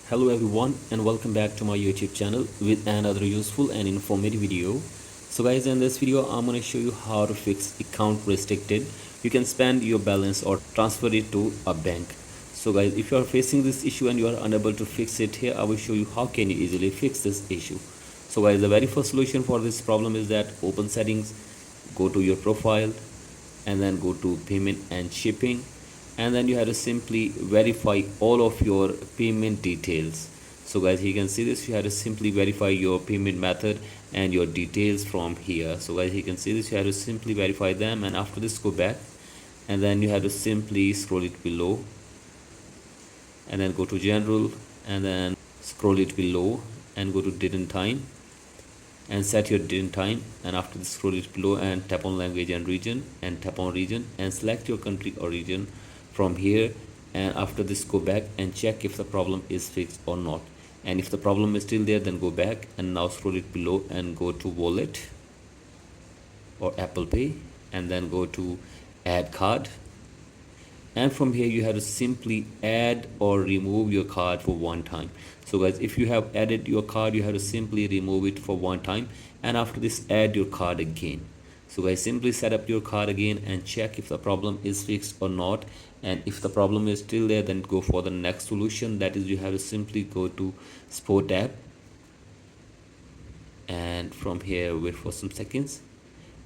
Hello everyone and welcome back to my YouTube channel with another useful and informative video. So guys, in this video I'm going to show you how to fix account restricted. You can spend your balance or transfer it to a bank. So guys, if you are facing this issue and you are unable to fix it, here I will show you how can you easily fix this issue. So guys, the very first solution for this problem is that open settings, go to your profile and then go to payment and shipping, and then you have to simply verify all of your payment details. So guys, you can see this, you have to simply verify your payment method and your details from here. So guys, you can see this, you have to simply verify them, and after this go back and then you have to simply scroll it below and then go to general and then scroll it below and go to date and time and set your date and time, and after this scroll it below and tap on language and region and tap on region and select your country or region from here, and after this go back and check if the problem is fixed or not, and if the problem is still there then go back and now scroll it below and go to wallet or Apple Pay and then go to add card, and from here you have to simply add or remove your card for one time. So guys, if you have added your card, you have to simply remove it for one time, and after this add your card again. So guys, simply set up your card again and check if the problem is fixed or not, and if the problem is still there then go for the next solution, that is you have to simply go to Sport app, and from here wait for some seconds,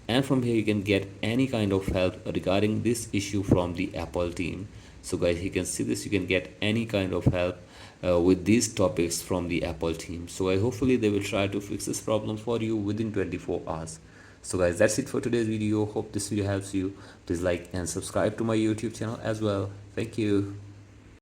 and from here you can get any kind of help regarding this issue from the Apple team. So guys, you can see this, you can get any kind of help with these topics from the Apple team. So hopefully they will try to fix this problem for you within 24 hours. So guys, that's it for today's video. Hope this video helps you. Please like and subscribe to my YouTube channel as well. Thank you.